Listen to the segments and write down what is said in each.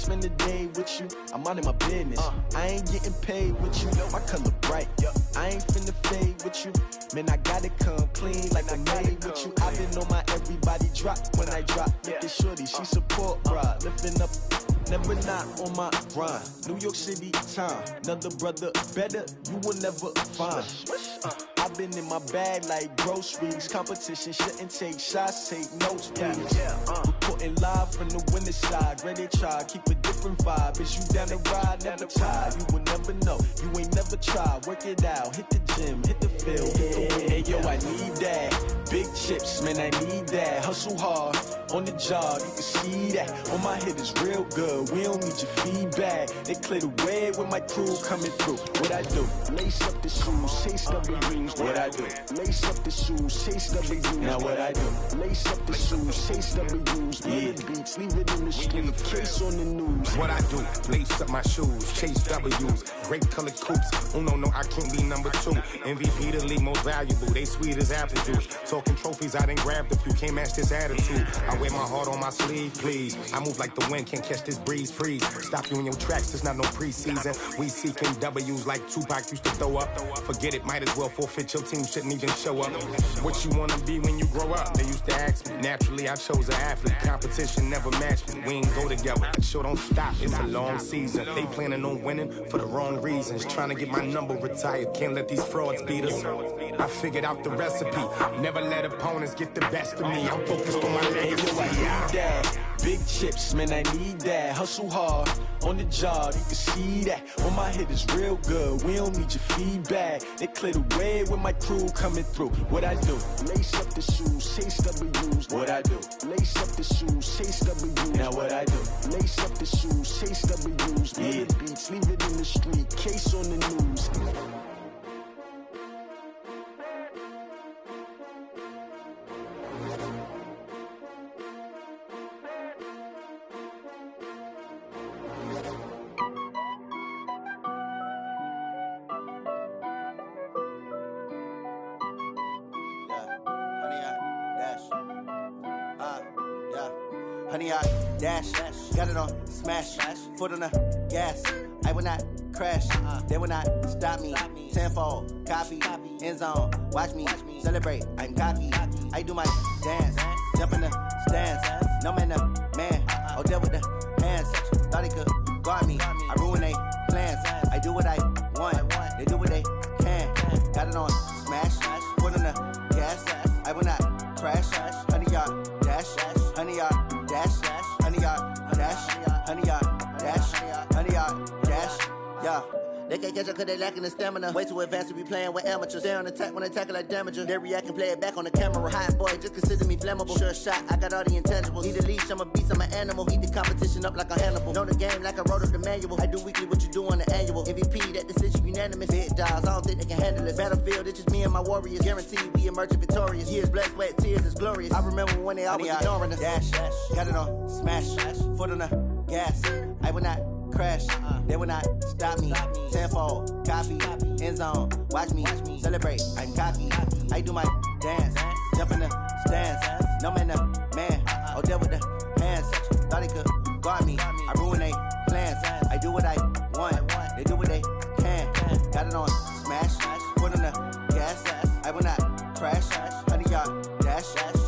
spend the day with you, I'm out of my business. I ain't getting paid with you, my color bright. I ain't finna fade with you, man, I gotta come clean like I made with you. I been on my everybody drop when I drop. Look at shorty, she support ride, lifting up, never not on my grind. New York City time, another brother better, you will never find. I've been in my bag like groceries. Competition shouldn't take shots, take notes, please. Reporting live from the winter side. Ready to try, keep a different vibe. Is you down the ride, never tired. You will never know, you ain't never tried. Work it out, hit the gym, hit the field, hit the wind. Hey yo, I need that. Big chips, man, I need that. Hustle hard, on the job, you can see that. On my head is real good, we don't need your feedback. They clear the way with my crew coming through. What I do? Lace up the shoes, chase W's. What I do? Lace up the shoes, chase W's. Now what I do? Lace up the shoes, chase W's. Yeah. Beats, leave it in the street, case on the news. What I do? Lace up my shoes, chase W's. Great colored coops. Oh no, I can't be number 2. MVP the league most valuable. They sweet as apple juice. Talking trophies, I done grabbed a few. Can't match this attitude. I wear my heart on my sleeve, please. I move like the wind, can't catch this breeze, freeze. Stop you in your tracks, it's not no preseason. We seeking W's like Tupac used to throw up. Forget it, might as well forfeit. Your team shouldn't even show up. What you wanna be when you grow up? They used to ask me. Naturally, I chose an athlete. Competition never matched me. We ain't go together. The show don't stop. It's a long season. They planning on winning for the wrong reasons. Trying to get my number retired. Can't let these frauds beat us. I figured out the recipe. Never let opponents get the best of me. I'm focused on my legacy. I need that. Big chips, man, I need that. Hustle hard, on the job, you can see that. On my head is real good, we don't need your feedback. They clear the way with my crew coming through. What I do? Lace up the shoes, chase W's. What I do? Lace up the shoes, chase W's. Now what I do? Lace up the shoes, chase W's. Yeah. Beats, leave it in the street, case on the news. Honey, I dash, got it on smash, foot on the gas. I will not crash, they will not stop me. Tenfold, copy, end zone, watch me celebrate. I'm cocky, I do my dance, jump in the stands. No man, man, oh deal with the hands. Thought he could guard me, I ruin they plans. I do what I want, they do what they can. Got it on smash, foot on the gas. I will not crash, honey, y'all dash, honey, y'all dash, honey, y'all dash, honey, y'all dash, honey, y'all dash, yeah. They can't catch up cause they lacking the stamina. Way too advanced to be playing with amateurs. Stay on attack when attack like damager. They react and play it back on the camera. Hot boy, just consider me flammable. Sure shot, I got all the intangibles. Need a leash, I'm a beast, I'm an animal. Eat the competition up like a Hannibal. Know the game like I wrote up the manual. I do weekly what you do on the annual. MVP, that decision unanimous. Big dials, I don't think they can handle it. Battlefield, it's just me and my warriors. Guaranteed we emerge victorious. Years, blood, sweat, tears, it's glorious. I remember when they always ignoring us. Dash, got it on smash, foot on the gas. I will not crash, they will not stop me. Tenfold, copy, end zone, watch me celebrate. I'm cocky, I do my dance, jump in the stands. No man, man, oh deal with the hands. Thought he could guard me, I ruin they plans. I do what I want, they do what they can. Got it on smash, foot on the gas. I will not crash, honey, y'all dash,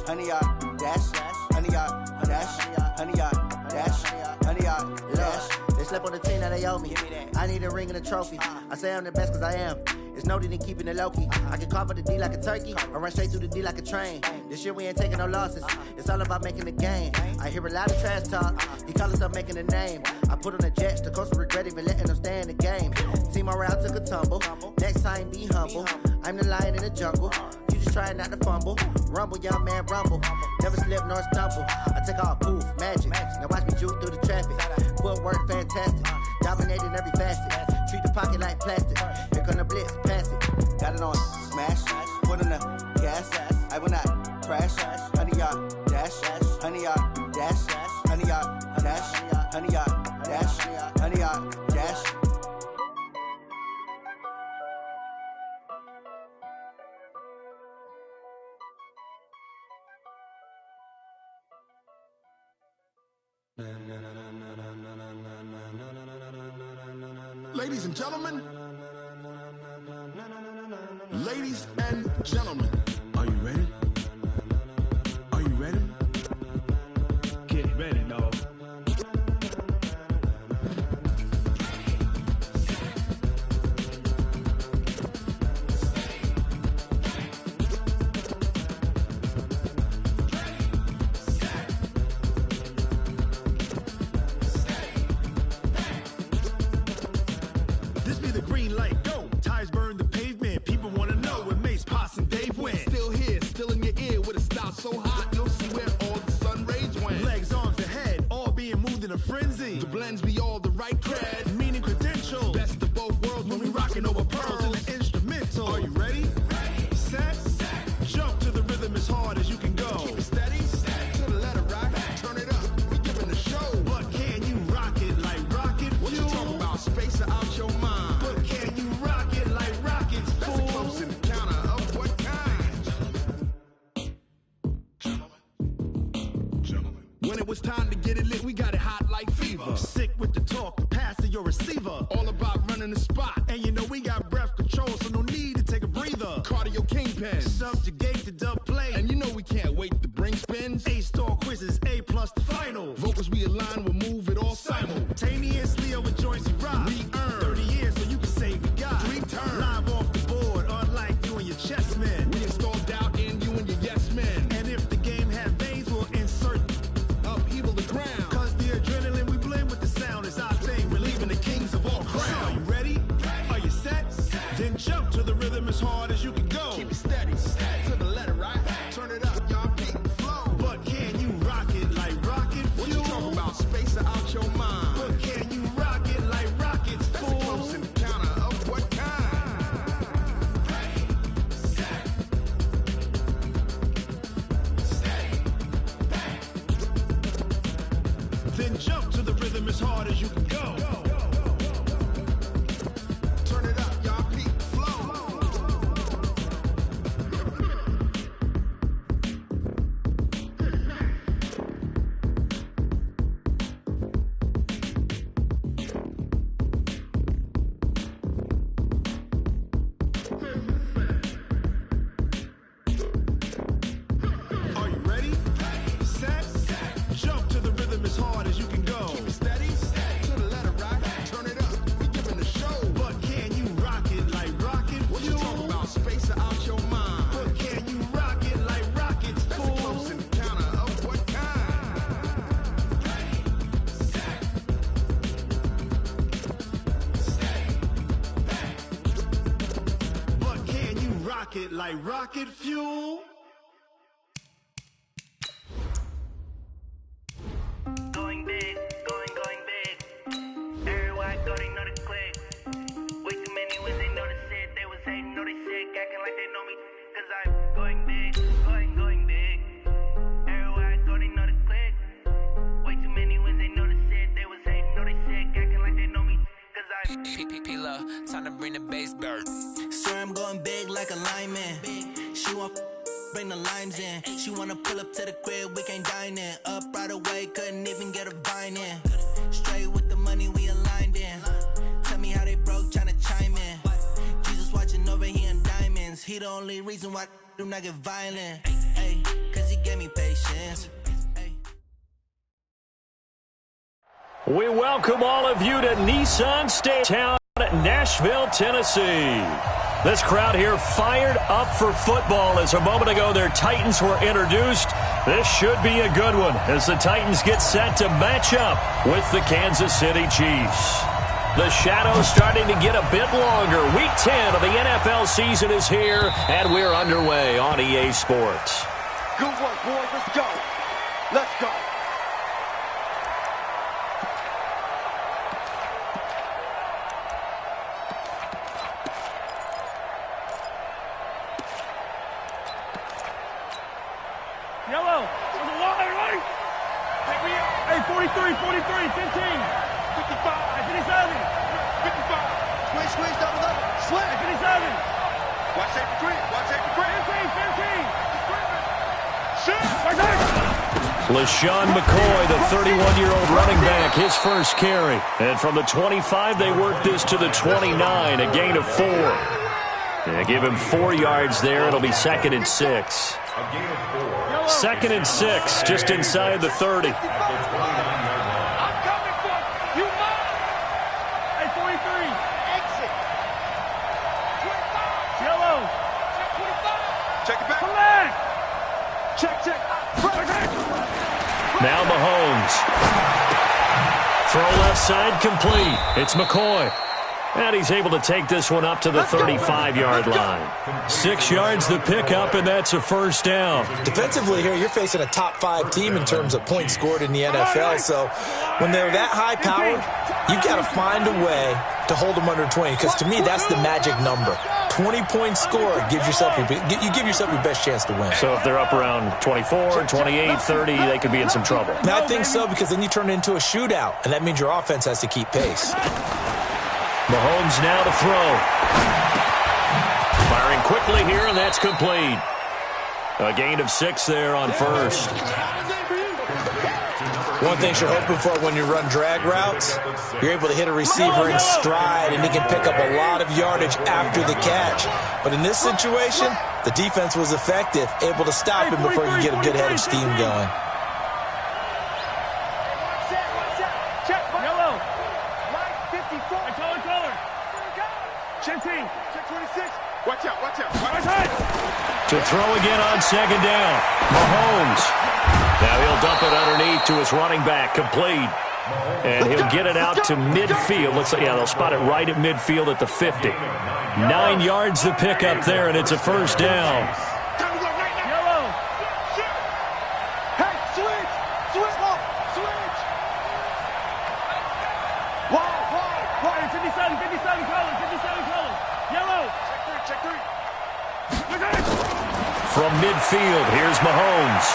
honey, y'all dash, honey, y'all dash, honey, y'all dash, honey, y'all dash. They slept on the team that they owe me. I need a ring and a trophy. I say I'm the best cause I am. It's no need in keeping it low-key. I can carve up the D like a turkey or run straight through the D like a train. This year we ain't taking no losses. It's all about making the game. I hear a lot of trash talk. He call himself making a name. I put on the jets. The coach will regret even letting them stay in the game. Team morale took a tumble. Next time be humble. I'm the lion in the jungle. You just try not to fumble. Rumble, young man, rumble. Never slip nor stumble. I take off, poof, magic. Now watch me juke through the traffic. Footwork fantastic. Dominating every facet. Treat the pocket like plastic. Here come the blitz, pass it. Got it on smash. Foot on the gas. I will not crash. Honey, y'all dash. Honey, y'all dash. Honey, y'all dash. Honey, y'all dash. Honey, y'all dash. Na na na na na na na na. Ladies and gentlemen. Ladies and gentlemen. Are you ready? Are you ready? Get ready, dog. This be the green light, go. Tires burn the pavement. People want to know where Mace, Pops, and Dave went. Still here, still in your ear with a style so hot, you'll see where all the sun rays went. Legs, arms, and head, all being moved in a frenzy. The blends be all the right cred, meaning credentials. Best of both worlds when we rockin' over pearls in the instrumental. Are you ready? Set, jump to the rhythm as hard as you can go. Keep it steady, to the letter right, turn it up, we giving the show. But can you rock it like rocket fuel? What you talking about, space out your mind? But can you rock it like rockets, fool? That's a close encounter of what kind? Gentlemen. When it was time to get it lit, we got it hot like fever. Sick with the talk, the pass to your receiver. All about running the spot. And you know we got breath control, so no need to take a breather. Cardio kingpin, subjugate the dub play. And you know we can't wait to bring spins. A-star quizzes, A+ the final. Vocals we align, we'll move it all simultaneously over joints we rock. We earn 30 years, so you can say we got 3 turns. Live off the board, unlike you and your chess men. We install doubt in you and your yes men. And if the game had veins, we'll insert upheaval the ground. Cause the adrenaline we blend with the sound is our thing, relieving the kings of all crowns. So are you ready? Are you set? Then jump to the rhythm as hard as you can go. Keep it steady, to the letter right. Turn it up, y'all keep the flow. But can you rock it like rocket fuel? What you talking about, space out your mind? But can you rock it like rockets, fool? That's a close encounter of what kind? Then jump to the rhythm as hard as you can go. Turn it up, y'all keep the flow. Are you ready? Set, jump to the rhythm as hard as you can go. Keep it steady, to the letter right. Turn it up, we giving the show. But can you rock it like rocket fuel? What you talking about, space out your mind? But can you rock it like rockets, fool? That's a close encounter of what kind? But can you rock it like rocket fuel? Going big, going big. Everywhere I go, they know the click. Way too many wins, they know the shit. They was hating, know they sick, acting like they know me. Cause I'm going big, going big. Everywhere I go, they know the click. Way too many wins, they know the shit. They was hating, know they sick, acting like they know me. Cause I'm P-P-P-Lo, time to bring the bass bird. Swear I'm going big like a lineman. She want bring the limes in. She wanna pull up to the crib, we can't dine in. Up right away, couldn't even get a vine in. Straight with the money we aligned in. Tell me how they broke, tryna chime in. Jesus watching over here in diamonds. He the only reason why I do not get violent. Ay, cause he gave me patience. We welcome all of you to Nissan Stadium, Nashville, Tennessee. This crowd here fired up for football as a moment ago their Titans were introduced. This should be a good one as the Titans get set to match up with the Kansas City Chiefs. The shadow's starting to get a bit longer. Week 10 of the NFL season is here, and we're underway on EA Sports. Good work, boys. Let's go. Let's go. Yellow. Ready? Hey, 43, 15. 55. 57. 55. Squeeze, double up. Slip. 57. Watch 8 for 3. Watch 8 for 3. 15. Shoot. Right there. LaShawn McCoy, the 31-year-old running back, his first carry. And from the 25, they work this to the 29, a gain of 4. Yeah, give him 4 yards there. It'll be 2nd and 6. 2nd and 6, just inside the 30. Now Mahomes. Throw left side complete. It's McCoy. And he's able to take this one up to the 35-yard line. 6 yards the pickup, and that's a first down. Defensively here, you're facing a top 5 team in terms of points scored in the NFL. So when they're that high-powered, you've got to find a way to hold them under 20. Because to me, that's the magic number. 20 points scored, you give yourself your best chance to win. So if they're up around 24, 28, 30, they could be in some trouble. And I think so, because then you turn it into a shootout, and that means your offense has to keep pace. Mahomes now to throw. Firing quickly here, and that's complete. A gain of 6 there on first. One thing you're hoping for when you run drag routes, you're able to hit a receiver in stride, and he can pick up a lot of yardage after the catch. But in this situation, the defense was effective, able to stop him before you get a good head of steam going. To throw again on 2nd down. Mahomes. Now he'll dump it underneath to his running back, complete. And he'll get it out to midfield. Looks like, yeah, they'll spot it right at midfield at the 50. 9 yards the pickup there, and it's a first down. From midfield, here's Mahomes.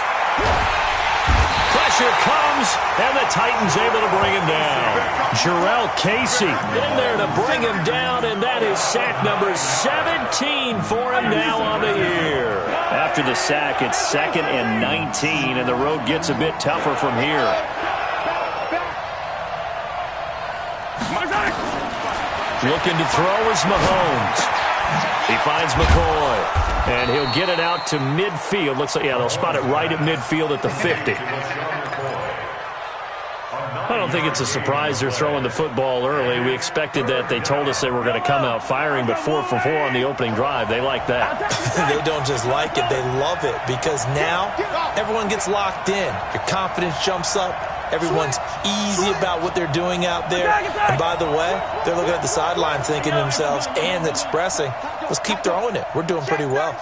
Pressure comes, and the Titans able to bring him down. Jarrell Casey in there to bring him down, and that is sack number 17 for him now on the year. After the sack, it's 2nd and 19, and the road gets a bit tougher from here. Looking to throw is Mahomes. He finds McCoy, and he'll get it out to midfield. Looks like, yeah, they'll spot it right at midfield at the 50. I don't think it's a surprise they're throwing the football early. We expected that. They told us they were going to come out firing, but 4 for 4 on the opening drive. They like that. They don't just like it, they love it, because now everyone gets locked in. Your confidence jumps up. Everyone's easy about what they're doing out there. And by the way, they're looking at the sideline thinking to themselves and expressing, let's keep throwing it. We're doing pretty well.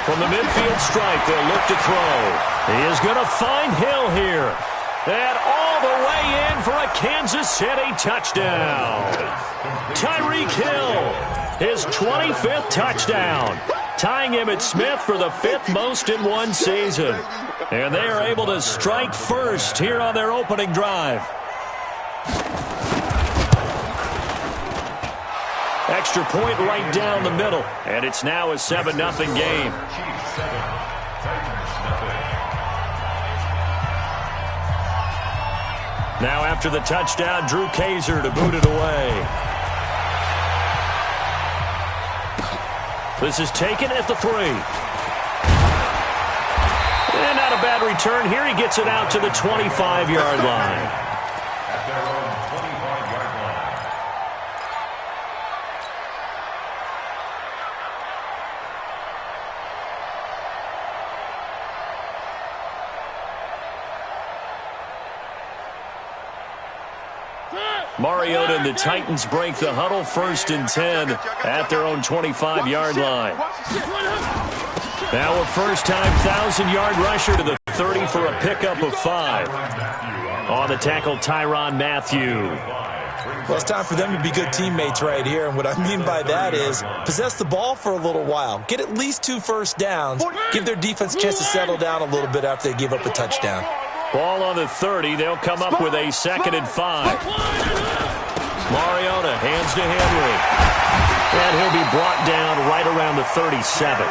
From the midfield stripe, they'll look to throw. He is going to find Hill here. And all the way in for a Kansas City touchdown. Tyreek Hill, his 25th touchdown, tying Emmitt Smith for the 5th most in one season. And they are able to strike first here on their opening drive. Extra point right down the middle. And it's now a 7-0 game. Now after the touchdown, Drew Kaiser to boot it away. This is taken at the 3. And not a bad return here. He gets it out to the 25-yard line. Mariota and the Titans break the huddle, 1st and 10 at their own 25-yard line. Now a first-time 1,000-yard rusher to the 30 for a pickup of 5. On the tackle, Tyrann Mathieu. Well, it's time for them to be good teammates right here. And what I mean by that is possess the ball for a little while. Get at least 2 first downs. Give their defense a chance to settle down a little bit after they give up a touchdown. Ball on the 30. They'll come up with a 2nd and 5. Mariota hands to Henry. And he'll be brought down right around the 37.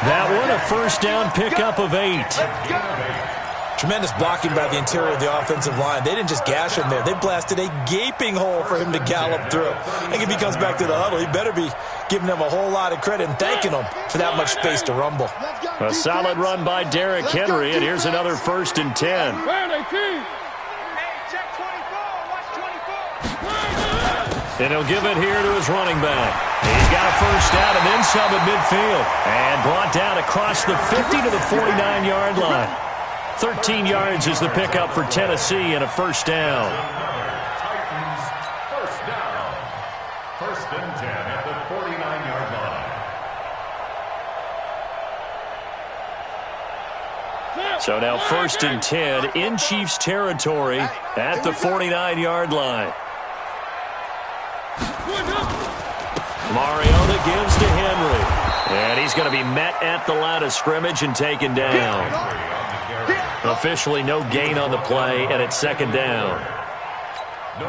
That one, a first down pickup of 8. Tremendous blocking by the interior of the offensive line. They didn't just gash him there. They blasted a gaping hole for him to gallop through. I think if he comes back to the huddle, he better be giving them a whole lot of credit and thanking them for that much space to rumble. A solid run by Derrick Henry, and here's another 1st and 10. And he'll give it here to his running back. He's got a first down and then some at midfield. And brought down across the 50 to the 49-yard line. 13 yards is the pickup for Tennessee and a first down. Titans first down. 1st and 10 at the 49-yard line. So now 1st and 10 in Chiefs territory at the 49-yard line. Mariota gives to Henry. And he's going to be met at the line of scrimmage and taken down. Officially no gain on the play, and it's 2nd down.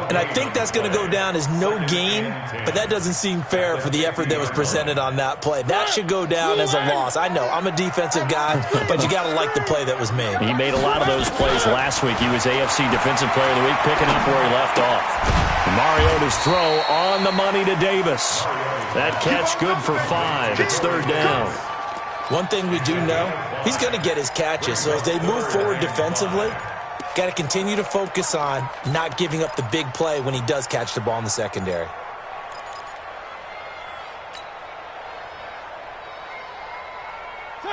And I think that's going to go down as no gain, but that doesn't seem fair for the effort that was presented on that play. That should go down as a loss. I know, I'm a defensive guy, but you got to like the play that was made. He made a lot of those plays last week. He was AFC Defensive Player of the Week, picking up where he left off. Mariota's throw on the money to Davis. That catch good for 5. It's 3rd down. One thing we do know, he's going to get his catches. So as they move forward defensively, got to continue to focus on not giving up the big play when he does catch the ball in the secondary.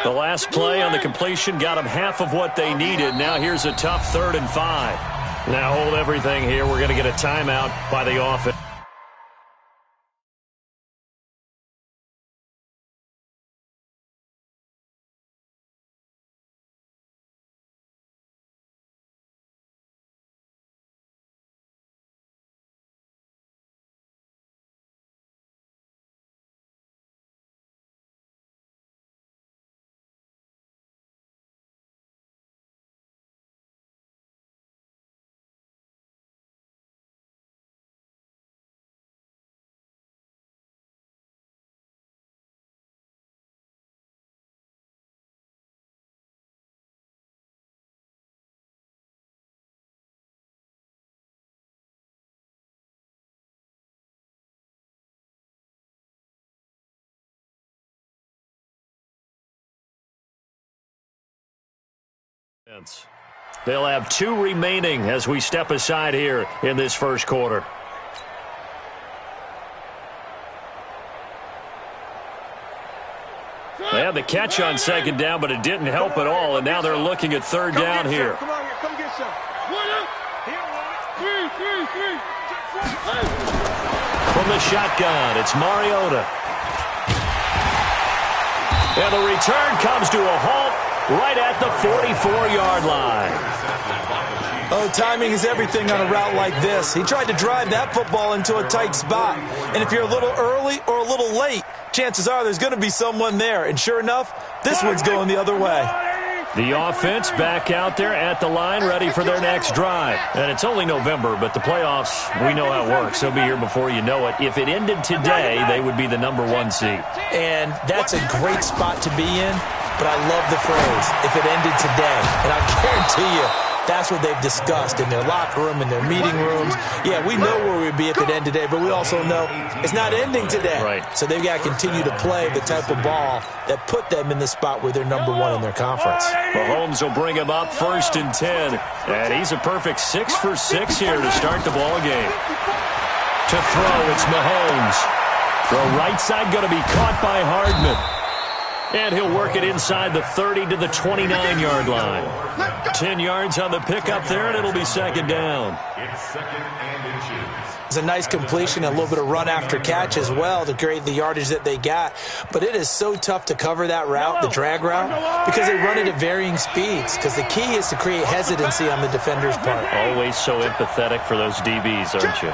The last play on the completion got them half of what they needed. Now here's a tough 3rd and 5. Now hold everything here. We're going to get a timeout by the offense. They'll have 2 remaining as we step aside here in this first quarter. They had the catch on 2nd down, but it didn't help at all, and now they're looking at 3rd down here. Come on here, come get some. From the shotgun, it's Mariota. And the return comes to a halt right at the 44-yard line. Oh, timing is everything on a route like this. He tried to drive that football into a tight spot. And if you're a little early or a little late, chances are there's going to be someone there. And sure enough, this one's going the other way. The offense back out there at the line, ready for their next drive. And it's only November, but the playoffs, we know how it works. They'll be here before you know it. If it ended today, they would be the #1 seed. And that's a great spot to be in, but I love the phrase, if it ended today. And I guarantee you, that's what they've discussed in their locker room, in their meeting rooms. Yeah, we know where we'd be if it ended today, but we also know it's not ending today. Right. So they've got to continue to play the type of ball that put them in the spot where they're #1 in their conference. Mahomes will bring him up 1st and 10. And he's a perfect 6 for 6 here to start the ball game. To throw, it's Mahomes. Throw right side going to be caught by Hardman. And he'll work it inside the 30 to the 29-yard line. 10 yards on the pickup there, and it'll be 2nd down. It's 2nd and inches. It's a nice completion and a little bit of run after catch as well to create the yardage that they got. But it is so tough to cover that route, the drag route, because they run it at varying speeds. Because the key is to create hesitancy on the defender's part. Always so empathetic for those DBs, aren't you?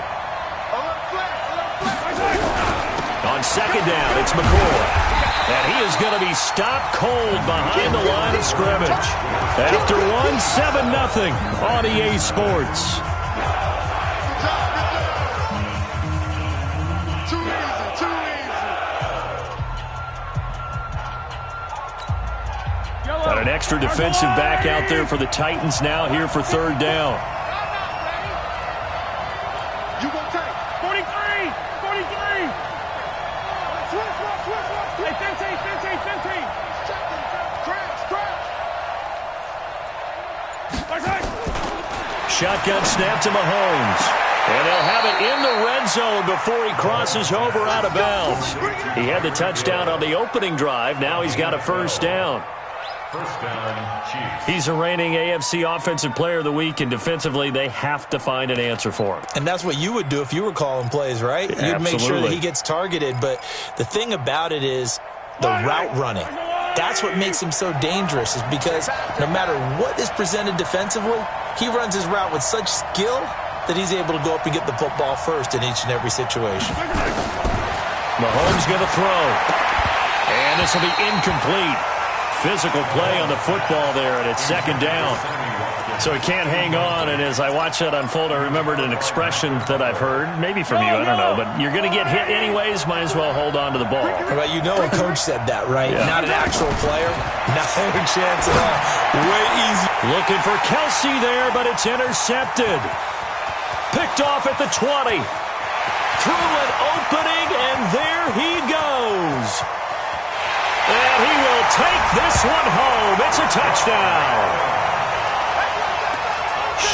On 2nd down, it's McCoy. And he is going to be stopped cold behind the line of scrimmage. After 7-0 on EA Sports. extra defensive back out there for the Titans now here for third down. You gonna take 43! 43! Hey, 15! Shotgun snap to Mahomes. And they'll have it in the red zone before he crosses over out of bounds. He had the touchdown on the opening drive. Now he's got a first down. First down, Chiefs. He's a reigning AFC Offensive Player of the Week, and defensively they have to find an answer for him. And that's what you would do if you were calling plays, right? You'd Absolutely. make sure that he gets targeted. But the thing about it is the route running. That's what makes him so dangerous, is because no matter what is presented defensively, he runs his route with such skill that he's able to go up and get the football first in each and every situation. Mahomes going to throw. And this will be incomplete. Physical play on the football there, and it's second down. So he can't hang on, and as I watch that unfold, I remembered an expression that I've heard, maybe from you, I don't know, but you're going to get hit anyways, might as well hold on to the ball. Right, you know a coach said that, right? Yeah. Not an actual player. Not a chance at all. Way easy. Looking for Kelsey there, but it's intercepted. Picked off at the 20. Through an opening, and there he goes. And he will take this one home. It's a touchdown.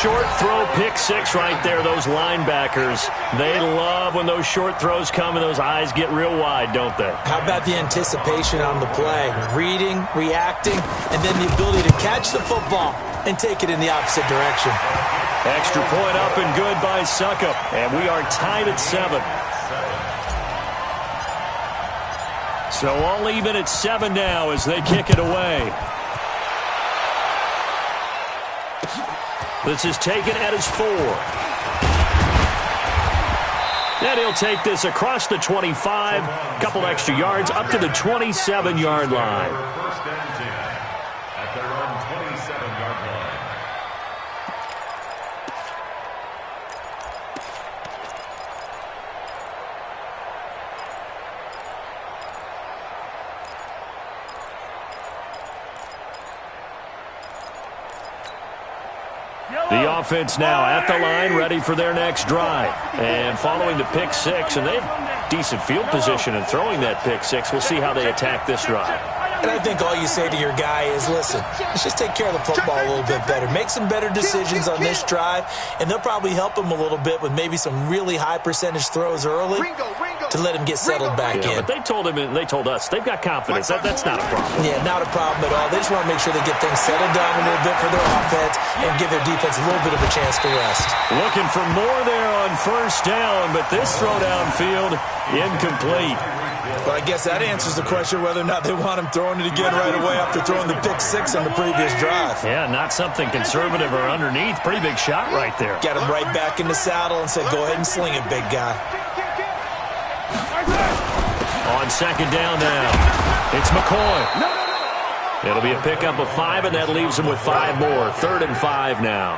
Short throw, pick six right there. Those linebackers, they love when those short throws come and those eyes get real wide, don't they? How about the anticipation on the play? Reading, reacting, and then the ability to catch the football and take it in the opposite direction. Extra point up and good by Suckup. And we are tied at 7. So all even at 7 now as they kick it away. This is taken at his 4. And he'll take this across the 25, couple extra yards, up to the 27-yard line. First and 10 at their own 27-yard line. The offense now at the line, ready for their next drive. And following the pick six, and they have decent field position in throwing that pick six. We'll see how they attack this drive. And I think all you say to your guy is, listen, let's just take care of the football a little bit better. Make some better decisions on this drive, and they'll probably help him a little bit with maybe some really high percentage throws early to let him get settled back in. But they told him, and they told us, they've got confidence. That's not a problem. Yeah, not a problem at all. They just want to make sure they get things settled down a little bit for their offense and give their defense a little bit of a chance to rest. Looking for more there on first down, but this throw downfield, incomplete. But I guess that answers the question whether or not they want him throwing it again right away after throwing the pick six on the previous drive. Yeah, not something conservative or underneath. Pretty big shot right there. Got him right back in the saddle and said, go ahead and sling it, big guy. On second down now, it's McCoy. It'll be a pickup of 5, and that leaves him with 5 more. 3rd and 5 now.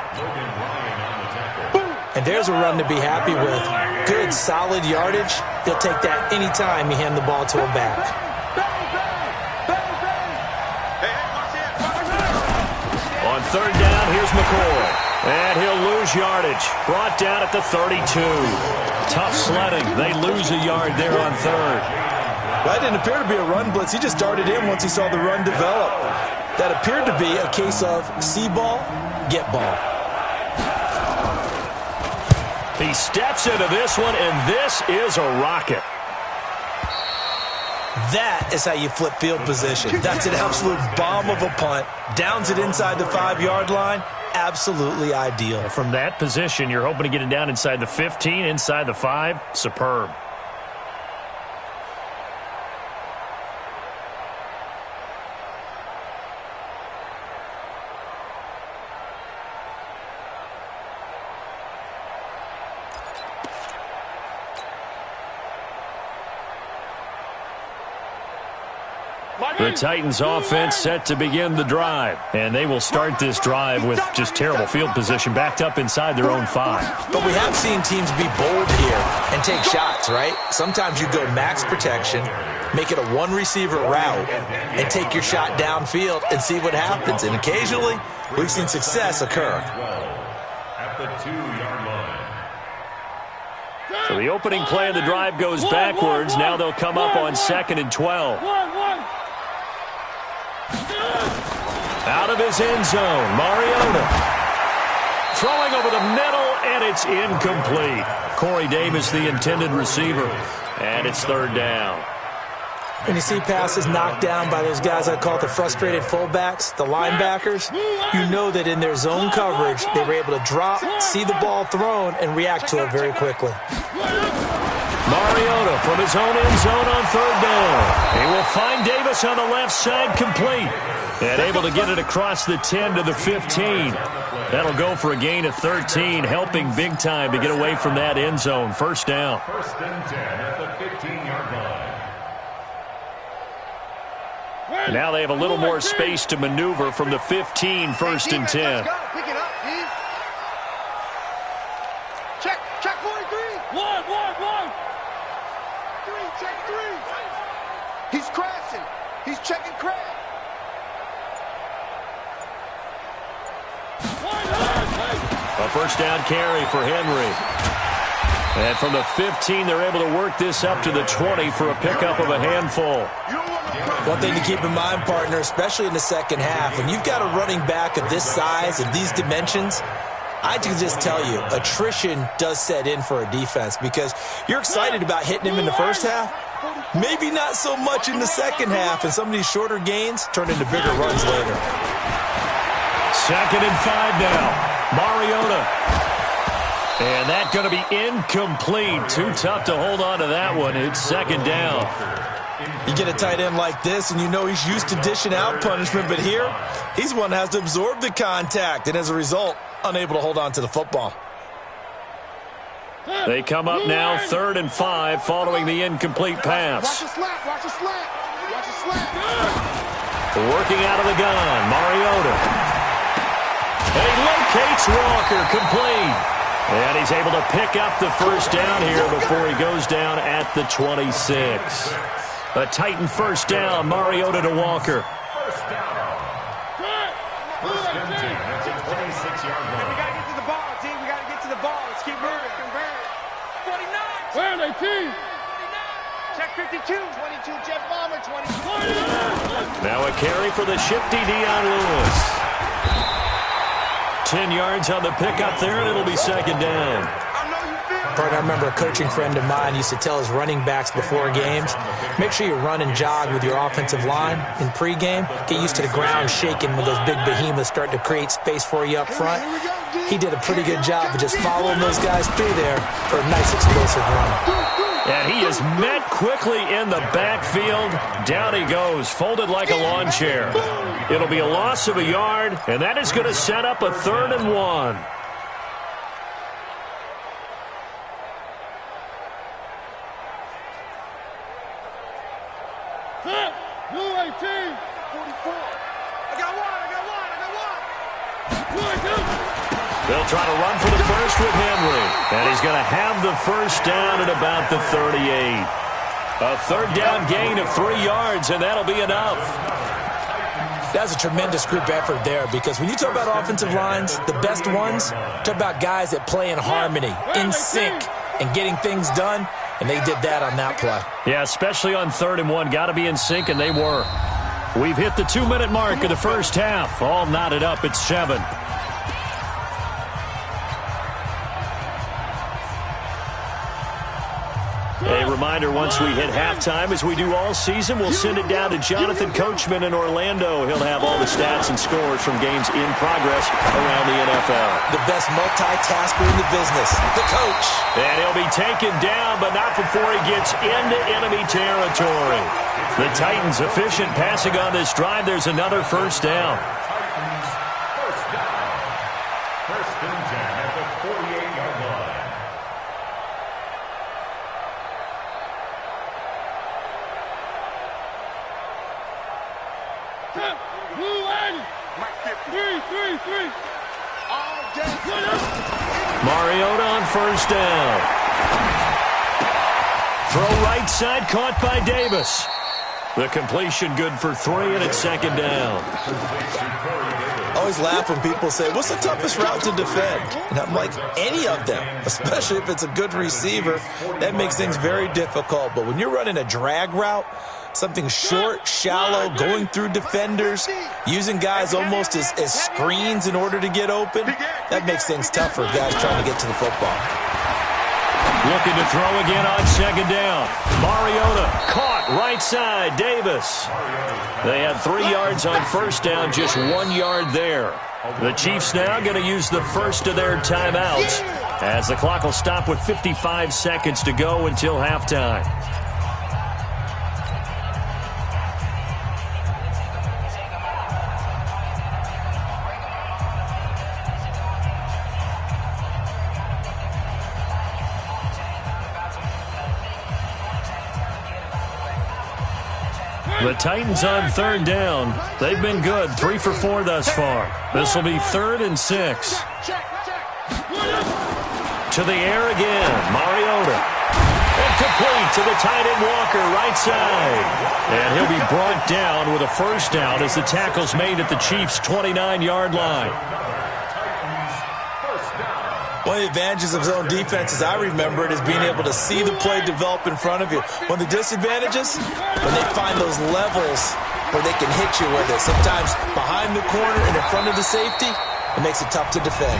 And there's a run to be happy with. Good, solid yardage. He'll take that anytime you hand the ball to him back. On 3rd down, here's McCoy. And he'll lose yardage. Brought down at the 32. Tough sledding. They lose a yard there on 3rd. That didn't appear to be a run blitz. He just darted in once he saw the run develop. That appeared to be a case of see ball, get ball. He steps into this one, and this is a rocket. That is how you flip field position. That's an absolute bomb of a punt. Downs it inside the 5-yard line. Absolutely ideal. From that position, you're hoping to get it down inside the 15, inside the 5. Superb. The Titans offense set to begin the drive, and they will start this drive with just terrible field position backed up inside their own 5. But we have seen teams be bold here and take shots, right? Sometimes you go max protection, make it a one-receiver route, and take your shot downfield and see what happens. And occasionally, we've seen success occur. At the 2-yard line. So the opening play of the drive goes backwards. Now they'll come up on 2nd and 12. Out of his end zone, Mariota. Throwing over the middle, and it's incomplete. Corey Davis, the intended receiver. And it's 3rd down. When you see passes knocked down by those guys I call the frustrated fullbacks, the linebackers, you know that in their zone coverage, they were able to drop, see the ball thrown, and react to it very quickly. Mariota from his own end zone on 3rd down. He will find Davis on the left side, complete. And able to get it across the 10 to the 15. That'll go for a gain of 13, helping big time to get away from that end zone. 1st down. 1st and 10 at the 15-yard line. And now they have a little more space to maneuver from the 15, 1st and 10. Pick it up, please. Check 43. One. 3, check 3. He's crashing. He's checking crash. A 1st down carry for Henry. And from the 15, they're able to work this up to the 20 for a pickup of a handful. One thing to keep in mind, partner, especially in the second half, when you've got a running back of this size and these dimensions, I can just tell you, attrition does set in for a defense because you're excited about hitting him in the first half, maybe not so much in the second half, and some of these shorter gains turn into bigger runs later. 2nd and 5 now. Mariota. And that's going to be incomplete. Too tough to hold on to that one. It's 2nd down. You get a tight end like this, and you know he's used to dishing out punishment, but here, he's one that has to absorb the contact, and as a result, unable to hold on to the football. They come up now 3rd and 5 following the incomplete pass. Watch the slap. Working out of the gun, Mariota. And he locates Walker, complete. And he's able to pick up the 1st down here before he goes down at the 26. A Titan 1st down, Mariota to Walker. 1st down. 1st and 10 at the 26-yard line. We got to get to the ball, team. We got to get to the ball. Let's keep moving. 49. Where are they, team? 49. Check 52. 22, Jeff Bomber. 20. Now a carry for the shifty Dion Lewis. 10 yards on the pickup there, and it'll be 2nd down. Partner, I remember a coaching friend of mine used to tell his running backs before games, make sure you run and jog with your offensive line in pregame. Get used to the ground shaking when those big behemoths start to create space for you up front. He did a pretty good job of just following those guys through there for a nice explosive run. And he is met quickly in the backfield. Down he goes, folded like a lawn chair. It'll be a loss of a yard, and that is going to set up a 3rd and 1. Blue 18. 44. I got one. They'll try to run for the first with Henry. And he's going to have the 1st down at about the 38. A 3rd down gain of 3 yards, and that'll be enough. That's a tremendous group effort there because when you talk about offensive lines, the best ones, talk about guys that play in harmony, in sync, and getting things done, and they did that on that play. Yeah, especially on 3rd and 1. Got to be in sync, and they were. We've hit the 2-minute mark of the first half. All knotted up at 7. A reminder, once we hit halftime, as we do all season, we'll send it down to Jonathan Coachman in Orlando. He'll have all the stats and scores from games in progress around the NFL. The best multitasker in the business, the coach. And he'll be taken down, but not before he gets into enemy territory. The Titans efficient passing on this drive. There's another 1st down. Titans 1st down. 1st and 10 at the 48-yard line. Mariota on first down. Throw right side, caught by Davis. The completion good for 3, and it's second down. I always laugh when people say, what's the toughest route to defend? And I'm like, any of them, especially if it's a good receiver. That makes things very difficult. But when you're running a drag route, something short, shallow, going through defenders, using guys almost as screens in order to get open, that makes things tougher, guys trying to get to the football. Looking to throw again on second down. Mariota caught right side. Davis. They had 3 yards on first down, just 1 yard there. The Chiefs now going to use the first of their timeouts as the clock will stop with 55 seconds to go until halftime. The Titans on third down. They've been good, 3 for 4 thus far. This will be 3rd and 6. To the air again, Mariota. And complete to the tight end Walker, right side. And he'll be brought down with a first down as the tackle's made at the Chiefs' 29-yard line. One of the advantages of zone defense, as I remember it, is being able to see the play develop in front of you. One of the disadvantages, when they find those levels where they can hit you with it, sometimes behind the corner and in front of the safety, it makes it tough to defend.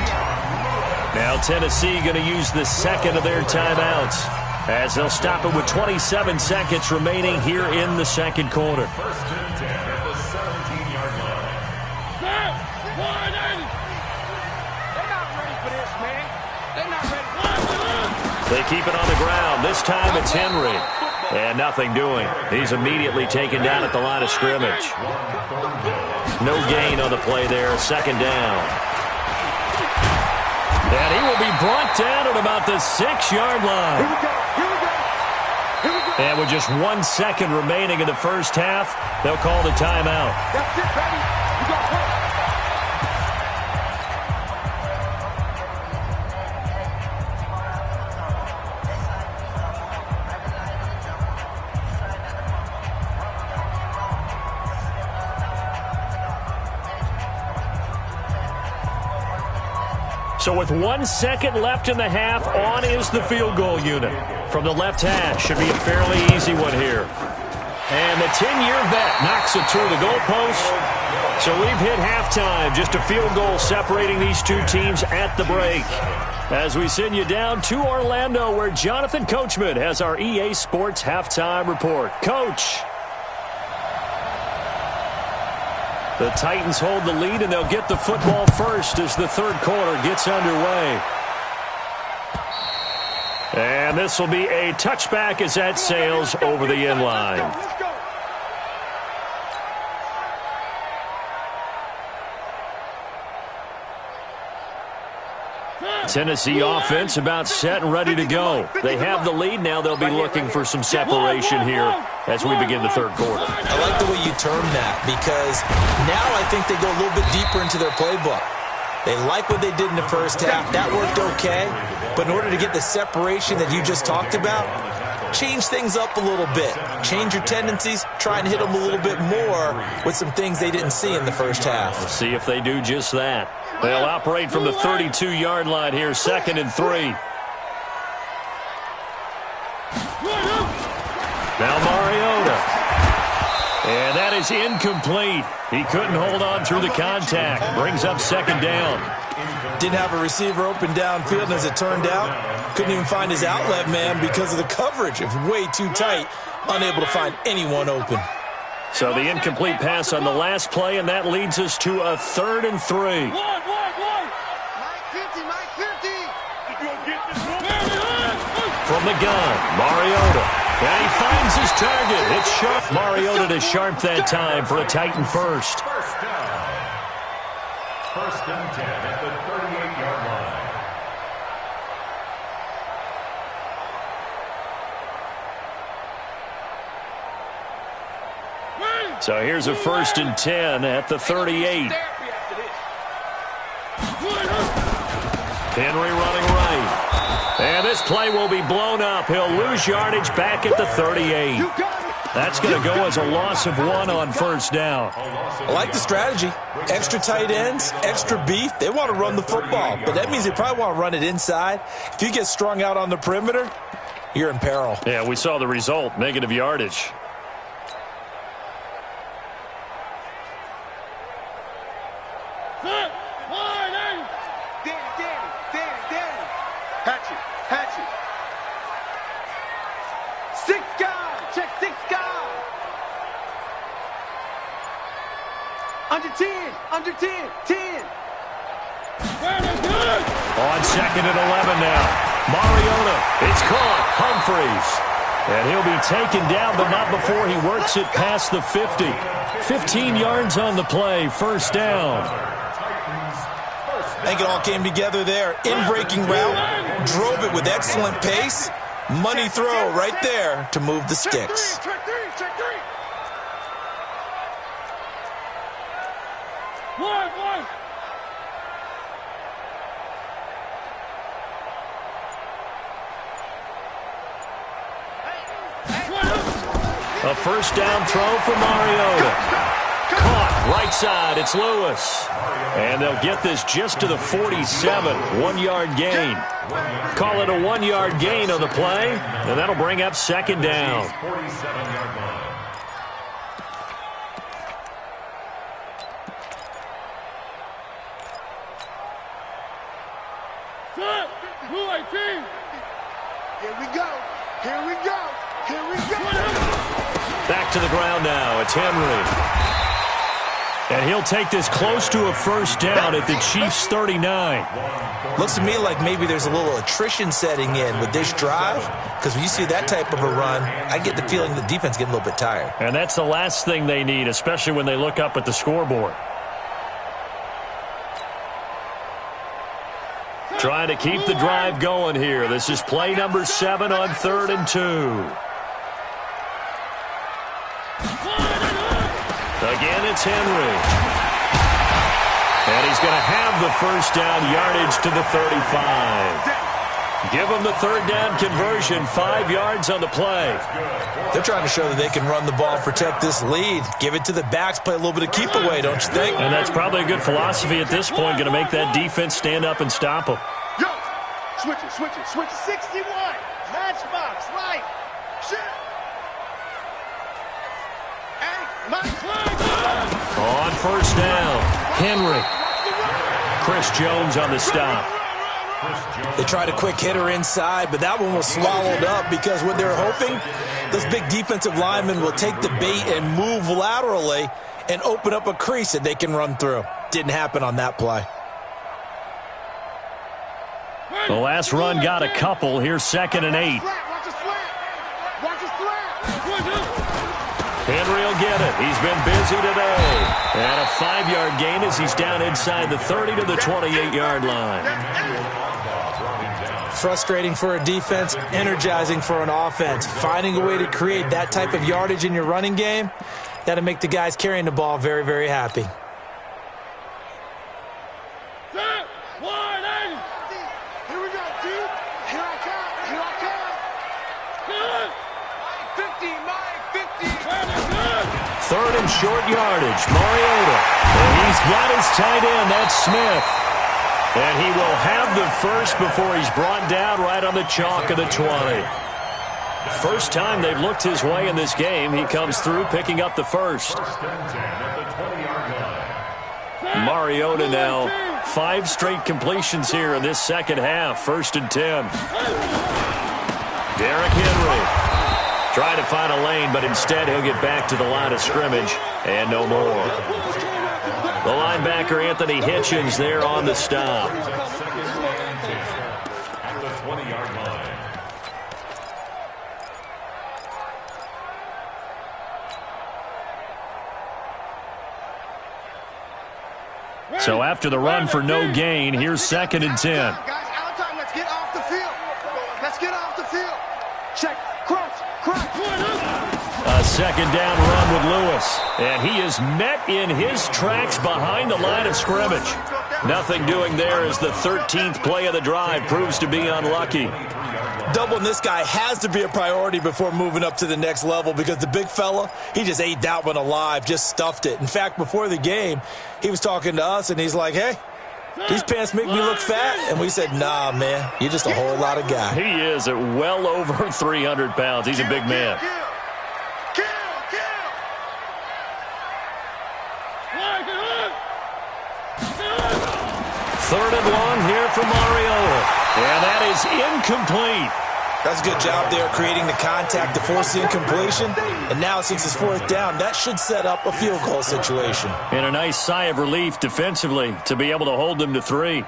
Now Tennessee going to use the second of their timeouts as they'll stop it with 27 seconds remaining here in the second quarter. First and 10 at the 17-yard line. They keep it on the ground. This time it's Henry. And nothing doing. He's immediately taken down at the line of scrimmage. No gain on the play there. Second down. And he will be brought down at about the 6-yard line. And with just 1 second remaining in the first half, they'll call the timeout. That's it, baby. You got to So with 1 second left in the half, on is the field goal unit. From the left hash, should be a fairly easy one here. And the 10-year vet knocks it through the goalpost. So we've hit halftime. Just a field goal separating these two teams at the break. As we send you down to Orlando, where Jonathan Coachman has our EA Sports halftime report. Coach. The Titans hold the lead, and they'll get the football first as the third quarter gets underway. And this will be a touchback as that sails over the end line. Tennessee offense about set and ready to go. They have the lead. Now they'll be looking for some separation here as we begin the third quarter. I like the way you term that, because now I think they go a little bit deeper into their playbook. They like what they did in the first half. That worked okay. But in order to get the separation that you just talked about, change things up a little bit. Change your tendencies. Try and hit them a little bit more with some things they didn't see in the first half. Let's see if they do just that. They'll operate from the 32-yard line here, 2nd and 3. Now Mariota. And that is incomplete. He couldn't hold on through the contact. Brings up second down. Didn't have a receiver open downfield, and as it turned out, couldn't even find his outlet man because of the coverage. It was way too tight. Unable to find anyone open. So the incomplete pass on the last play, and that leads us to a 3rd and 3. From the gun, Mariota. And he finds his target. It's sharp. Mariota to sharp that time for a Titan first. First down. 1st and 10 at the 38-yard line. So here's a 1st and 10 at the 38. Henry running right. And this play will be blown up. He'll lose yardage back at the 38. That's going to go as a loss of 1 on first down. I like the strategy. Extra tight ends, extra beef. They want to run the football, but that means they probably want to run it inside. If you get strung out on the perimeter, you're in peril. Yeah, we saw the result, negative yardage. Hatchet. 6 guys. Check 6 guys. Under 10. 10. On second and 11 now. Mariota, it's caught. Humphreys. And he'll be taken down, but not before he works it past the 50. 15 yards on the play, first down. I think it all came together there. In-breaking route, drove it with excellent pace. Money throw right there to move the sticks. Check three. One. A first down throw for Mariota. Caught right side. It's Lewis. And they'll get this just to the 47. 1-yard gain. Call it a 1-yard gain on the play. And that'll bring up second down. 47-yard line. Back to the ground now. It's Henry. And he'll take this close to a first down at the Chiefs' 39. Looks to me like maybe there's a little attrition setting in with this drive, because when you see that type of a run, I get the feeling the defense getting a little bit tired. And that's the last thing they need, especially when they look up at the scoreboard. Trying to keep the drive going here. This is play number 7 on 3rd and 2. Again, it's Henry. And he's going to have the first down, yardage to the 35. Give them the third down conversion, 5 yards on the play. They're trying to show that they can run the ball, protect this lead. Give it to the backs, play a little bit of keep away, don't you think? And that's probably a good philosophy at this point, going to make that defense stand up and stop them. Yo, switch it. 61, matchbox, right. Shit. On first down, Henry. Chris Jones on the stop. They tried a quick hitter inside, but that one was swallowed up because what they're hoping, those big defensive linemen will take the bait and move laterally and open up a crease that they can run through. Didn't happen on that play. The last run got a couple. Here's 2nd and 8. Henry will get it. He's been busy today. And a 5-yard gain as he's down inside the 30 to the 28-yard line. Frustrating for a defense, energizing for an offense. Finding a way to create that type of yardage in your running game, that'll make the guys carrying the ball very, very happy. Here we go, dude. Here I come. 50, Mike, 50. 3rd and short yardage. Mariota. And he's got his tight end. That's Smith. And he will have the first before he's brought down right on the chalk of the 20. First time they've looked his way in this game. He comes through picking up the first. Mariota now 5 straight completions here in this second half. 1st and 10. Derrick Henry. Trying to find a lane, but instead he'll get back to the line of scrimmage and no more. The linebacker, Anthony Hitchens, there on the stop. At the 20-yard line. So after the run for no gain, here's 2nd and 10. Guys, out of time. Let's get off the field. Let's get off the field. Check. Cross. A second down run with Lewis. And he is met in his tracks behind the line of scrimmage. Nothing doing there as the 13th play of the drive proves to be unlucky. Doubling this guy has to be a priority before moving up to the next level because the big fella, he just ate that one alive, just stuffed it. In fact, before the game, he was talking to us, and he's like, hey, these pants make me look fat. And we said, nah, man, you're just a whole lot of guy. He is at well over 300 pounds. He's a big man. Third and long here for Mariota. And that is incomplete. That's a good job there creating the contact to force the incompletion. And now since it's fourth down, that should set up a field goal situation. And a nice sigh of relief defensively to be able to hold them to 3.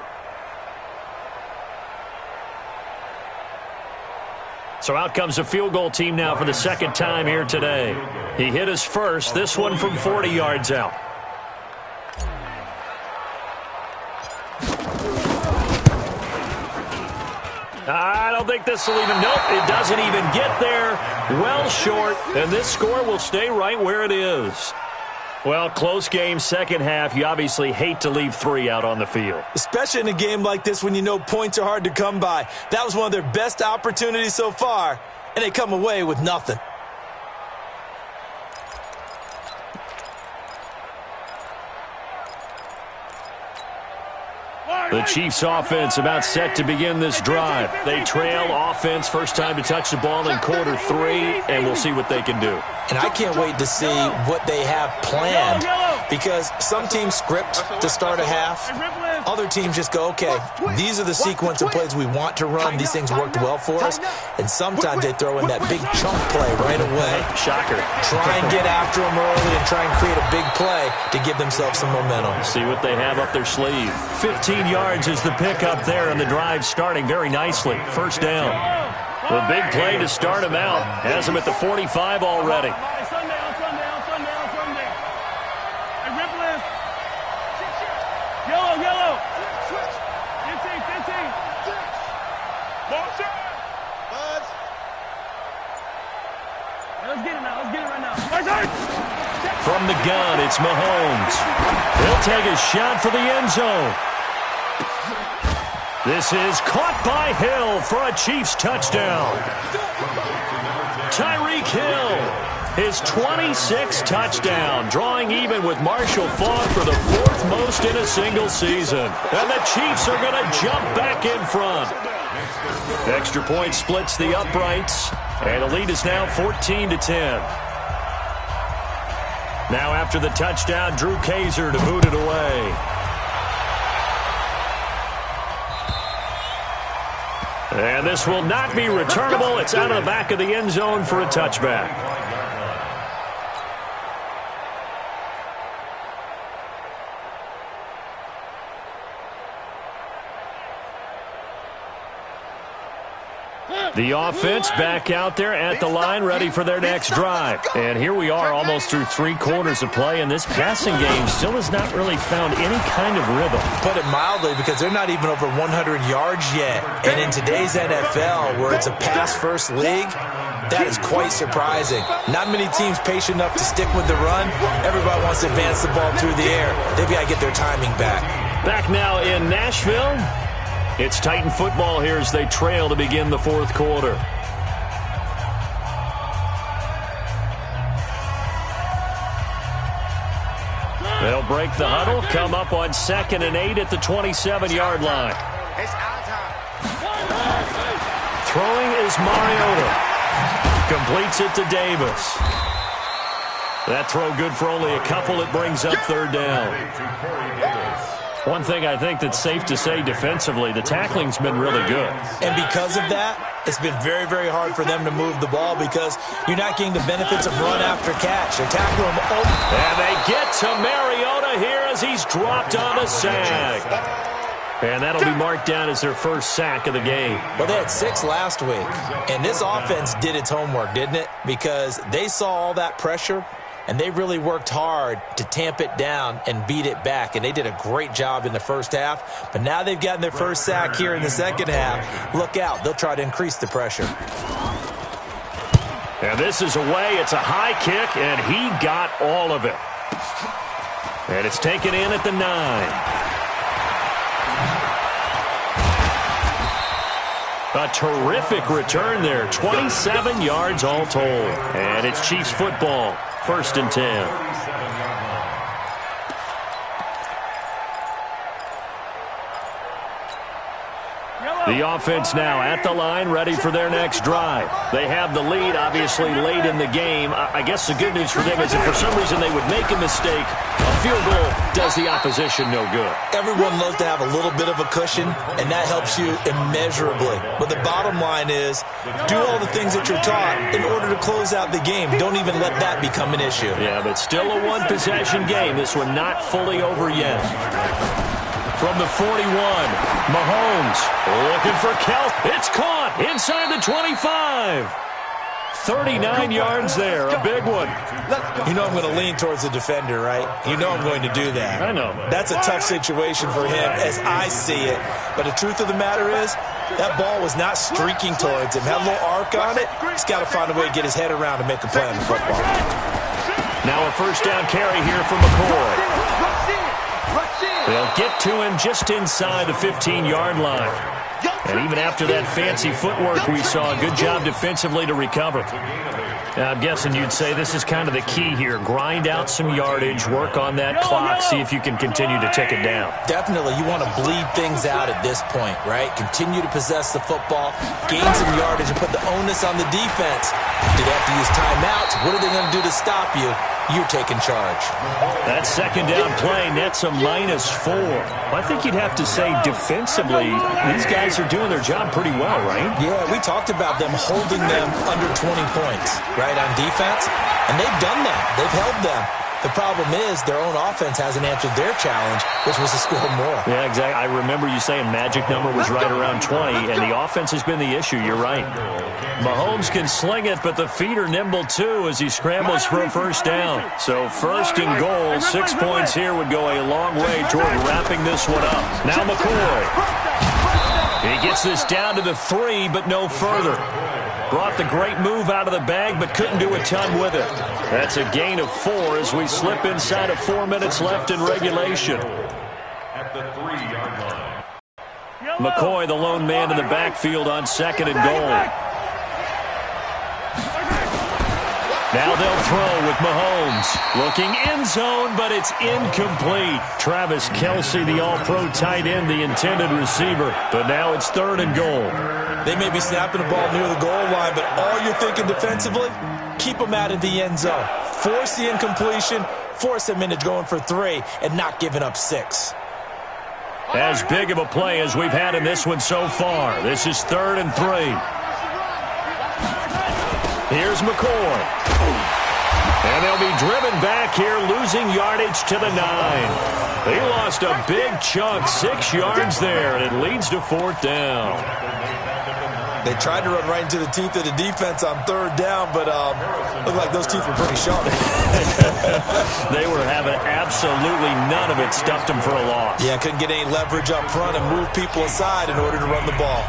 So out comes a field goal team now for the second time here today. He hit his first, this one from 40 yards out. I don't think this will even, nope, it doesn't even get there. Well short, and this score will stay right where it is. Well, close game, second half. You obviously hate to leave 3 out on the field. Especially in a game like this when you know points are hard to come by. That was one of their best opportunities so far, and they come away with nothing. The Chiefs offense about set to begin this drive. They trail offense, first time to touch the ball in quarter 3, and we'll see what they can do. And I can't wait to see what they have planned because some teams script to start a half. Other teams just go, okay, these are the sequence of plays we want to run. These things worked well for us. And sometimes they throw in that big chunk play right away. Shocker. Try and get after them early and try and create a big play to give themselves some momentum. See what they have up their sleeve. 15 yards is the pickup there, and the drive starting very nicely. First down. The big play to start him out. Has him at the 45 already. Yellow. Let's get it right now. From the gun, it's Mahomes. He'll take a shot for the end zone. This is caught by Hill for a Chiefs touchdown. Tyreek Hill, his 26th touchdown, drawing even with Marshall Faulk for the 4th most in a single season. And the Chiefs are going to jump back in front. Extra point splits the uprights, and the lead is now 14-10. Now after the touchdown, Drew Kaiser to boot it away. And this will not be returnable. It's out of the back of the end zone for a touchback. The offense back out there at the line, ready for their next drive. And here we are almost through 3 quarters of play, and this passing game still has not really found any kind of rhythm. Put it mildly, because they're not even over 100 yards yet. And in today's NFL, where it's a pass-first league, that is quite surprising. Not many teams patient enough to stick with the run. Everybody wants to advance the ball through the air. They've got to get their timing back. Back now in Nashville. It's Titan football here as they trail to begin the 4th quarter. They'll break the huddle, come up on 2nd and 8 at the 27-yard line. Throwing is Mariota. Completes it to Davis. That throw good for only a couple. It brings up 3rd down. One thing I think that's safe to say defensively, the tackling's been really good. And because of that, it's been very, very hard for them to move the ball because you're not getting the benefits of run after catch. They're tackling them over. And they get to Mariota here as he's dropped on the sack. And that'll be marked down as their first sack of the game. Well, they had 6 last week. And this offense did its homework, didn't it? Because they saw all that pressure, and they really worked hard to tamp it down and beat it back. And they did a great job in the first half. But now they've gotten their first sack here in the second half. Look out. They'll try to increase the pressure. And this is away. It's a high kick, and he got all of it. And it's taken in at the 9. A terrific return there. 27 yards all told. And it's Chiefs football. 1st and 10. The offense now at the line, ready for their next drive. They have the lead, obviously, late in the game. I guess the good news for them is if for some reason they would make a mistake, a field goal does the opposition no good. Everyone loves to have a little bit of a cushion, and that helps you immeasurably. But the bottom line is, do all the things that you're taught in order to close out the game. Don't even let that become an issue. Yeah, but still a one-possession game. This one not fully over yet. From the 41, Mahomes looking for Kelce. It's caught inside the 25. 39 yards there, a big one. You know I'm going to lean towards the defender, right? You know I'm going to do that. I know. That's a tough situation for him as I see it. But the truth of the matter is, that ball was not streaking towards him. Had a little arc on it. He's got to find a way to get his head around and make a play on the football. Now a first down carry here for McCoy. They'll get to him just inside the 15-yard line. And even after that fancy footwork we saw, a good job defensively to recover. I'm guessing you'd say this is kind of the key here. Grind out some yardage, work on that clock, see if you can continue to tick it down. Definitely. You want to bleed things out at this point, right? Continue to possess the football, gain some yardage, and put the onus on the defense. Do they have to use timeouts? What are they going to do to stop you? You're taking charge. That second down play nets a -4. I think you'd have to say defensively, these guys are doing their job pretty well, right? Yeah, we talked about them holding them under 20 points, right, on defense. And they've done that. They've held them. The problem is their own offense hasn't answered their challenge, which was to score more. Yeah, exactly. I remember you saying magic number was right around 20, and the offense has been the issue. You're right. Mahomes can sling it, but the feet are nimble, too, as he scrambles for a first down. So 1st and goal, 6 points here would go a long way toward wrapping this one up. Now McCoy. He gets this down to the 3, but no further. Brought the great move out of the bag, but couldn't do a ton with it. That's a gain of 4 as we slip inside of 4 minutes left in regulation. At the 3-yard line. McCoy, the lone man in the backfield on 2nd and goal. Now they'll throw with Mahomes. Looking end zone, but it's incomplete. Travis Kelce, the all-pro tight end, the intended receiver. But now it's 3rd and goal. They may be snapping the ball near the goal line, but all you're thinking defensively, keep them out of the end zone. Force the incompletion, force them into going for 3, and not giving up 6. As big of a play as we've had in this one so far. This is 3rd and 3. Here's McCoy. And they'll be driven back here, losing yardage to the 9. They lost a big chunk, 6 yards there, and it leads to 4th down. They tried to run right into the teeth of the defense on 3rd down, but looked like those teeth were pretty sharp. They were having absolutely none of it, stuffed them for a loss. Yeah, couldn't get any leverage up front and move people aside in order to run the ball.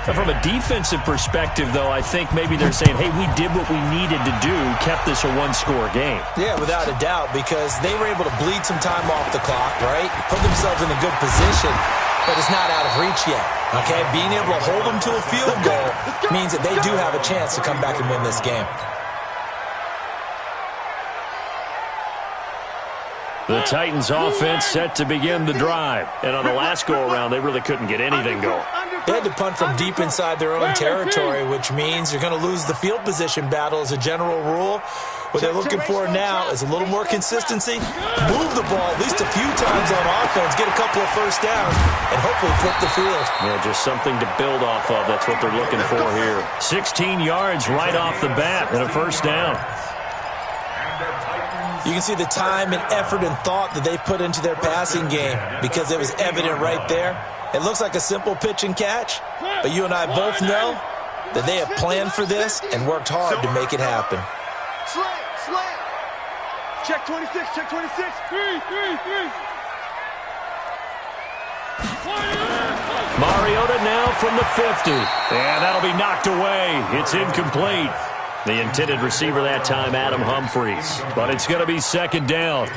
From a defensive perspective, though, I think maybe they're saying, hey, we did what we needed to do, kept this a one-score game. Yeah, without a doubt, because they were able to bleed some time off the clock, right? Put themselves in a good position, but it's not out of reach yet, okay? Being able to hold them to a field goal means that they do have a chance to come back and win this game. The Titans offense set to begin the drive. And on the last go-around, they really couldn't get anything going. They had to punt from deep inside their own territory, which means you're going to lose the field position battle as a general rule. What they're looking for now is a little more consistency, move the ball at least a few times on offense, get a couple of first downs, and hopefully flip the field. Yeah, just something to build off of. That's what they're looking for here. 16 yards right off the bat and a first down. You can see the time and effort and thought that they put into their passing game because it was evident right there. It looks like a simple pitch and catch, but you and I both know that they have planned for this and worked hard to make it happen. Slant. Check 26, check 26. 3. Mariota now from the 50. And that'll be knocked away. It's incomplete. The intended receiver that time, Adam Humphries. But it's going to be second down.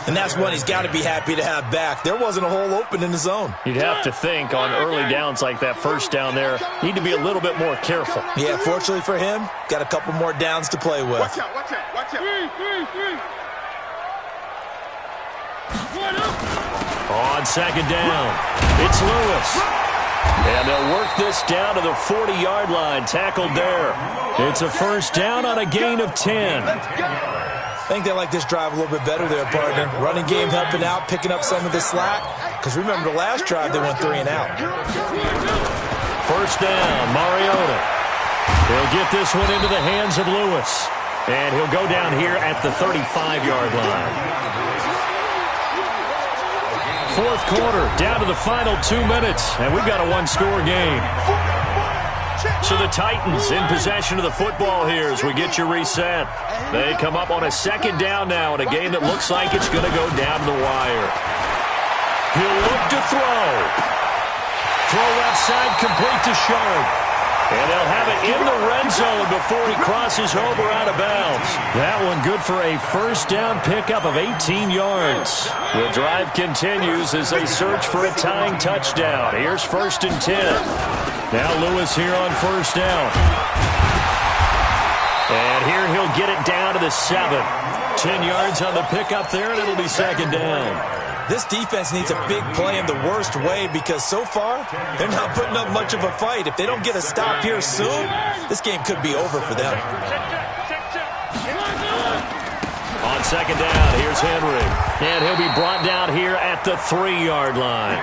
And that's one he's got to be happy to have back. There wasn't a hole open in the zone. You'd have to think on early downs like that first down there, need to be a little bit more careful. Yeah, fortunately for him, got a couple more downs to play with. Watch out, watch out, watch out. Three. On second down, it's Lewis. And they'll work this down to the 40-yard line, tackled there. It's a first down on a gain of 10. I think they like this drive a little bit better there, partner. Running game helping out, picking up some of the slack. Because remember, the last drive they went 3 and out. First down, Mariota. He'll get this one into the hands of Lewis. And he'll go down here at the 35-yard line. Fourth quarter, down to the final 2 minutes, and we've got a one-score game. So the Titans in possession of the football here as we get you reset. They come up on a second down now in a game that looks like it's going to go down to the wire. He'll look to throw. Throw left side, complete to Sharp. And they'll have it in the red zone before he crosses over out of bounds. That one good for a first down pickup of 18 yards. The drive continues as they search for a tying touchdown. Here's first and 10. Now Lewis here on first down. And here he'll get it down to the 7. 10 yards on the pickup there, and it'll be second down. This defense needs a big play in the worst way because so far, they're not putting up much of a fight. If they don't get a stop here soon, this game could be over for them. On second down, here's Henry. And he'll be brought down here at the 3-yard line.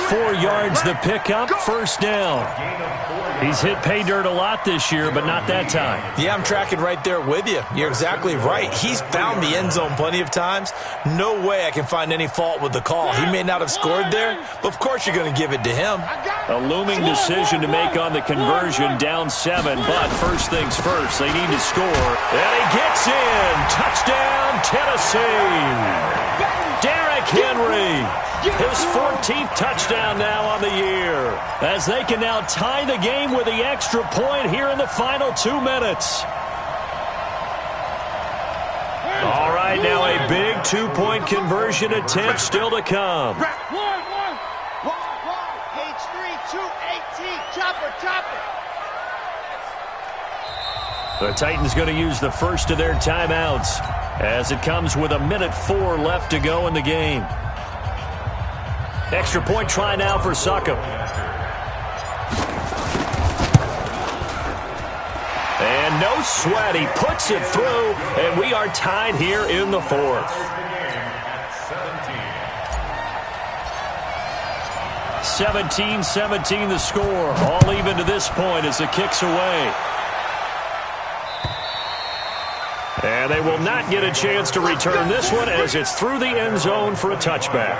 4 yards the pickup, first down. He's hit pay dirt a lot this year, but not that time. Yeah, I'm tracking right there with you. You're exactly right. He's found the end zone plenty of times. No way I can find any fault with the call. He may not have scored there, but of course you're going to give it to him. A looming decision to make on the conversion, down 7, but first things first, they need to score. And he gets in. Touchdown, Tennessee. Derrick Henry. His 14th touchdown now on the year. As they can now tie the game with the extra point here in the final 2 minutes. All right, now a big 2-point conversion attempt still to come. Page 3, 218. Chopper. The Titans going to use the first of their timeouts as it comes with 1:04 left to go in the game. Extra point try now for Succop. And no sweat. He puts it through, and we are tied here in the fourth. 17-17 the score. All even to this point as the kick's away. And they will not get a chance to return this one as it's through the end zone for a touchback.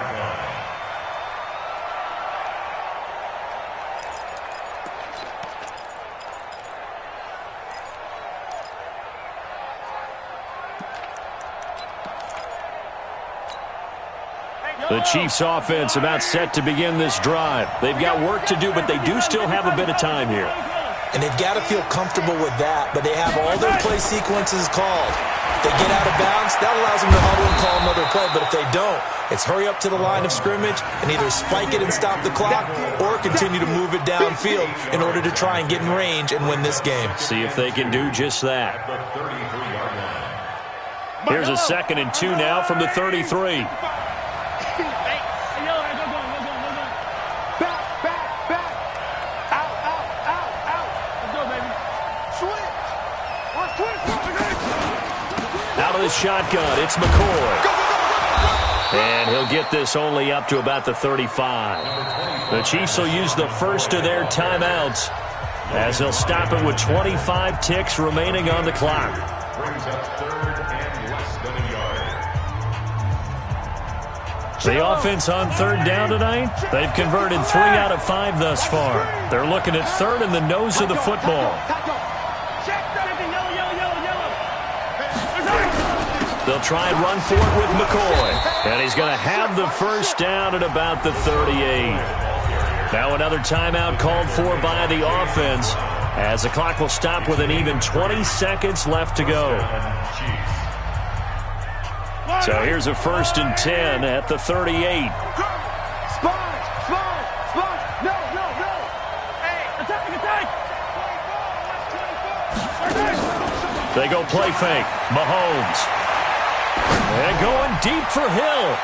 The Chiefs offense about set to begin this drive. They've got work to do, but they do still have a bit of time here. And they've got to feel comfortable with that, but they have all their play sequences called. If they get out of bounds, that allows them to huddle and call another play, but if they don't, it's hurry up to the line of scrimmage and either spike it and stop the clock or continue to move it downfield in order to try and get in range and win this game. See if they can do just that. Here's a 2nd and 2 now from the 33. Out of the shotgun, it's McCoy. And he'll get this only up to about the 35. The Chiefs will use the first of their timeouts as they'll stop it with 25 ticks remaining on the clock. Brings up 3rd and less than a yard. The offense on 3rd down tonight, they've converted 3 out of 5 thus far. They're looking at 3rd in the nose of the football. They'll try and run for it with McCoy. And he's going to have the first down at about the 38. Now another timeout called for by the offense as the clock will stop with an even 20 seconds left to go. So here's a 1st and 10 at the 38. They go play fake. Mahomes. And going deep for Hill.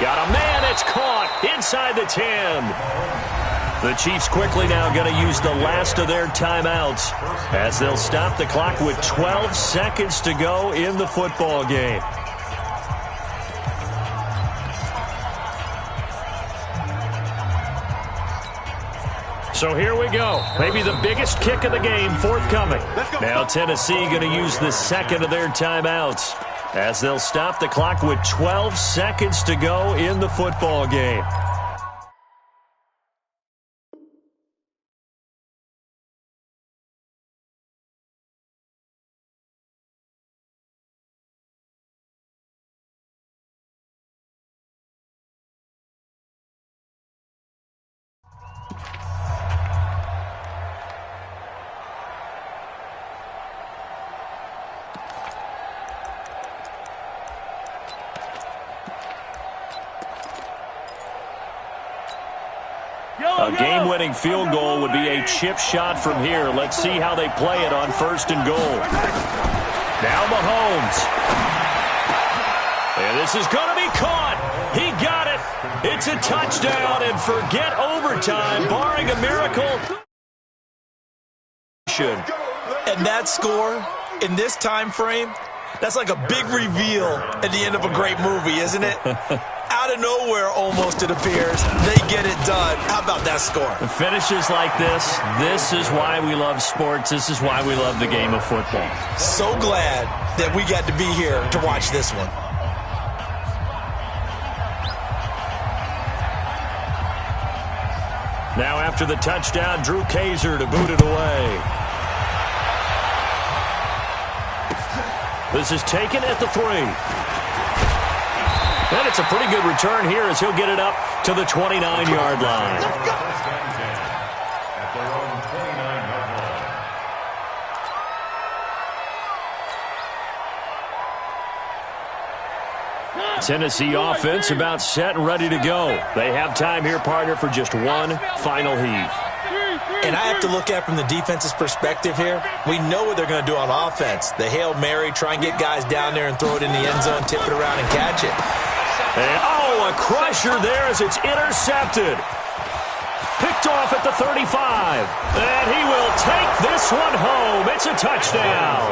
Got a man. It's caught inside the 10. The Chiefs quickly now going to use the last of their timeouts as they'll stop the clock with 12 seconds to go in the football game. So here we go. Maybe the biggest kick of the game forthcoming. Now Tennessee going to use the second of their timeouts as they'll stop the clock with 12 seconds to go in the football game. A game-winning field goal would be a chip shot from here. Let's see how they play it on 1st and goal. Now Mahomes. And this is going to be caught. He got it. It's a touchdown, and forget overtime, barring a miracle. And that score in this time frame, that's like a big reveal at the end of a great movie, isn't it? Out of nowhere, almost, it appears. They get it done. How about that score? Finishes like this is why we love sports. This is why we love the game of football. So glad that we got to be here to watch this one. Now after the touchdown, Drew Kaiser to boot it away. This is taken at the 3. And it's a pretty good return here as he'll get it up to the 29-yard line. At their own 29-yard line. Tennessee offense about set and ready to go. They have time here, partner, for just one final heave. And I have to look at it from the defense's perspective here. We know what they're going to do on offense. The Hail Mary, try and get guys down there and throw it in the end zone, tip it around and catch it. And, a crusher there as it's intercepted. Picked off at the 35. And he will take this one home. It's a touchdown.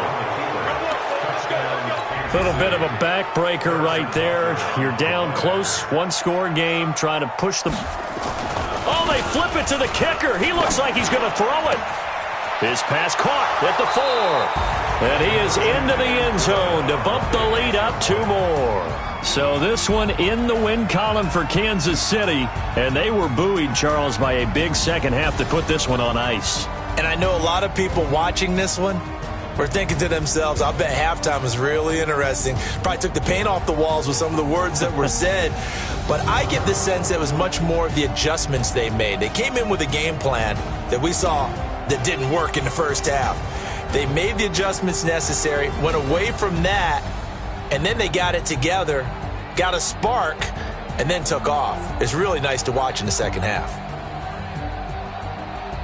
A little bit of a backbreaker right there. You're down close, one-score game, trying to push the... Oh, they flip it to the kicker. He looks like he's going to throw it. His pass caught at the 4. And he is into the end zone to bump the lead up 2 more. So this one in the win column for Kansas City. And they were buoyed, Charles, by a big second half to put this one on ice. And I know a lot of people watching this one were thinking to themselves, I bet halftime was really interesting. Probably took the paint off the walls with some of the words that were said. But I get the sense that it was much more of the adjustments they made. They came in with a game plan that we saw that didn't work in the first half. They made the adjustments necessary, went away from that, and then they got it together, got a spark, and then took off. It's really nice to watch in the second half.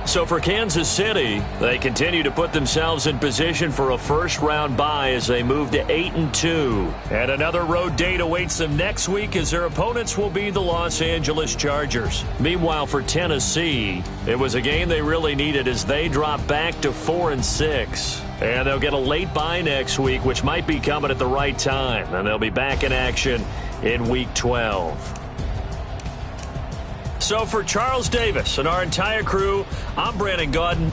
So for Kansas City, they continue to put themselves in position for a first-round bye as they move to 8-2. And another road date awaits them next week as their opponents will be the Los Angeles Chargers. Meanwhile, for Tennessee, it was a game they really needed as they drop back to 4-6. And they'll get a late bye next week, which might be coming at the right time. And they'll be back in action in Week 12. So for Charles Davis and our entire crew, I'm Brandon Gaudin.